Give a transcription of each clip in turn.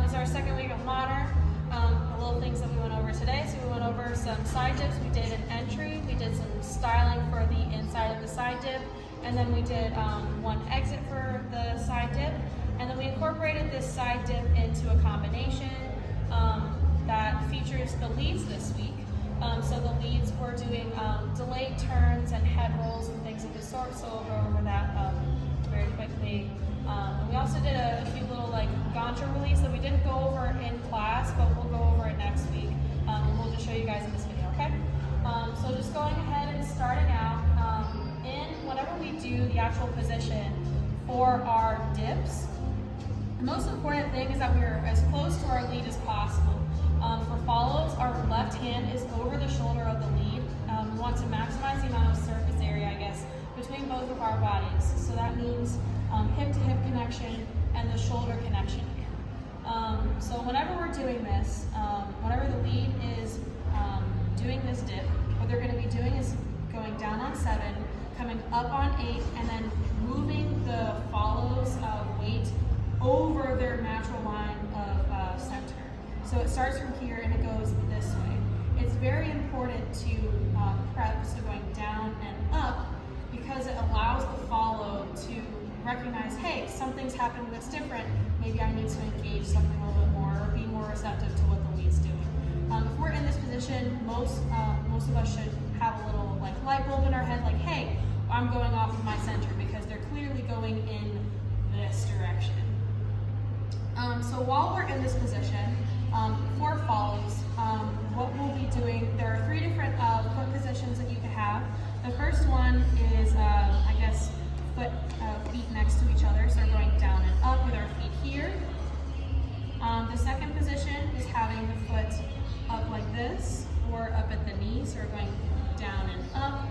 is our second week of modern. The little things that we went over today. So we went over some side dips. We did an entry. We did some styling for the inside of the side dip. And then we did one exit for the side dip. And then we incorporated this side dip into a combination that features the leads this week. So the leads, we're doing delayed turns and head rolls and things of the sort. So we'll go over that very quickly. We also did a few little like gancho release that we didn't go over in class, but we'll go over it next week. And we'll just show you guys in this video, okay? So just going ahead and starting out, whenever we do the actual position for our dips, the most important thing is that we're as close to our lead as possible. For follows, our left hand is over the shoulder of the lead. We want to maximize the amount of surface area, I guess, between both of our bodies. So that means hip-to-hip connection and the shoulder connection here. So whenever we're doing this, whenever the lead is doing this dip, what they're going to be doing is going down on 7, coming up on 8, and then moving the follows weight over their natural line of center. So it starts from here and it goes this way. It's very important to prep, so going down and up, because it allows the follow to recognize, hey, something's happening that's different. Maybe I need to engage something a little bit more or be more receptive to what the lead's doing. If we're in this position, most of us should have a little like light bulb in our head, like, hey, I'm going off of my center because they're clearly going in this direction. So while we're in this position, for follows, what we'll be doing, there are 3 different foot positions that you can have. The first one is, I guess, feet next to each other, so we're going down and up with our feet here. The second position is having the foot up like this, or up at the knee, so we're going down and up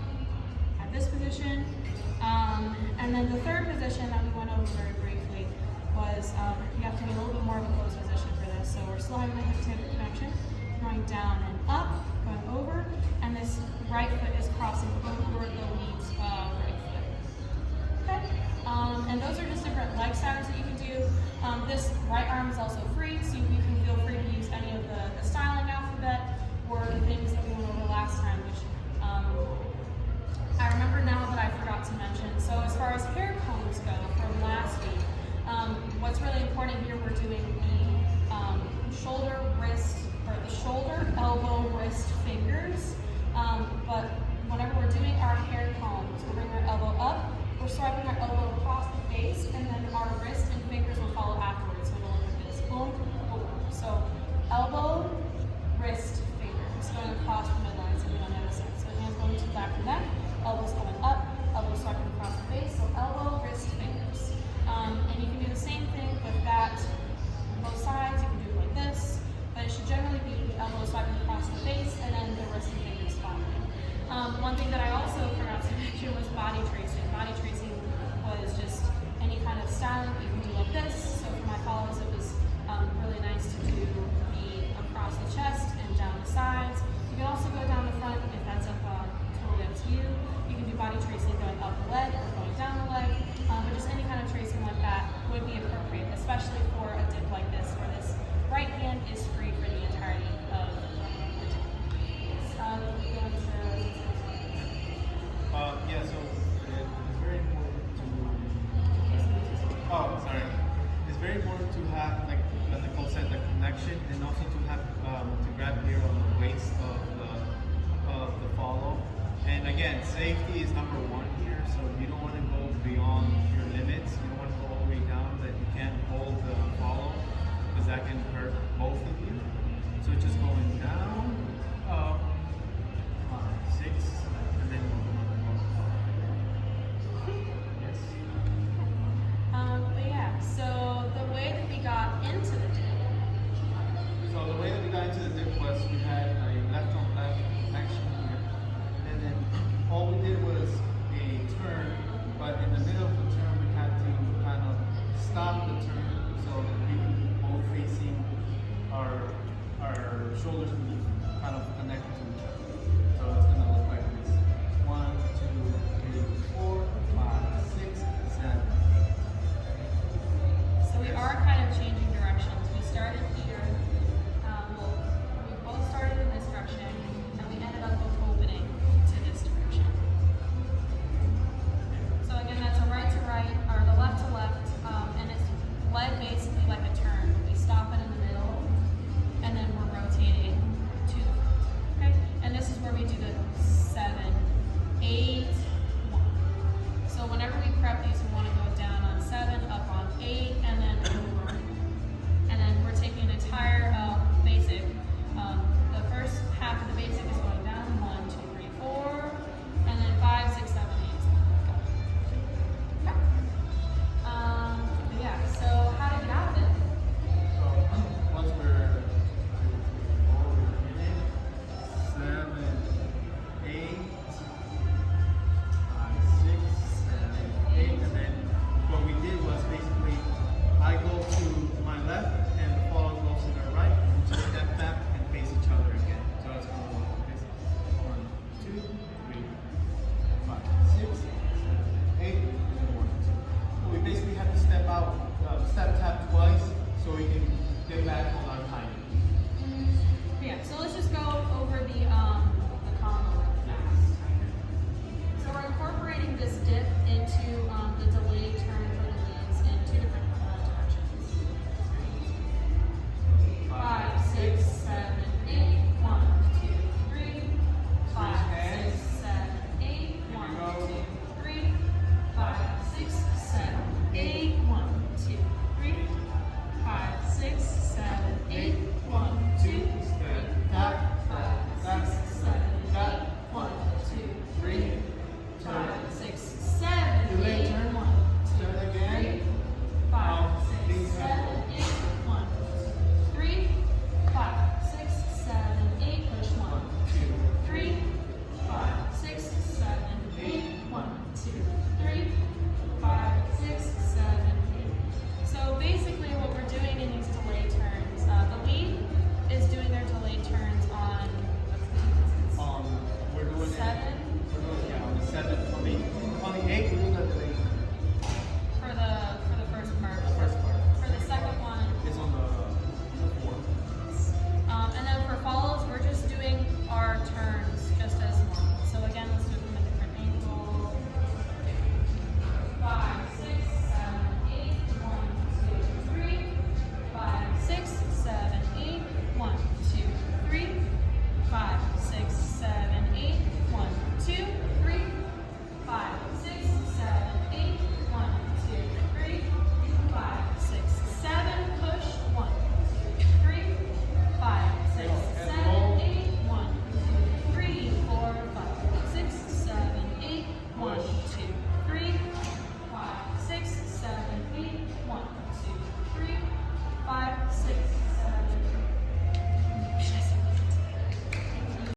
at this position. And then the third position that we went over very briefly was you have to be a little bit more of a closed position for this. So we're still having the hip-to-hip connection, going down and up, going over, and this right foot is crossing over the lead's right foot. Okay? And those are just different leg styles that you can do. This right arm is also free, so you can feel free to use any of the styling alphabet or the things that we went over last time, which I remember now that I forgot to mention. So as far as hair combs go from last week, what's really important here, we're doing the shoulder, wrist, or the shoulder, elbow, wrist, fingers. But whenever we're doing our hair combs, we're bringing our elbow up, we're swiping our elbow across the face, and then our wrist and fingers will follow afterwards. So it'll look like this, boom, boom. So elbow, wrist, fingers, going across the midline so we don't notice it. So hands going to the back of the neck, elbows coming up, elbows swiping across the face, so elbow, wrist, fingers. And you can do the same thing with that on both sides. You can do it like this, but it should generally be the elbow swiping across the face and then the wrist and fingers following. One thing that I also forgot to mention was body tracing. Body tracing was just any kind of styling you can do like this. So for my follows, it was really nice to do the across the chest and down the sides. You can also go down the front if that's totally up to you. You can do body tracing going up the leg or going down the leg, but just any kind of tracing like that would be appropriate, especially for a dip like this, where this right hand is free for the entirety of the dip. Yeah, so it's very important to. It's very important to have, like Nicole said, the connection, and also to have to grab here on the waist of the follow. And again, safety is number 1.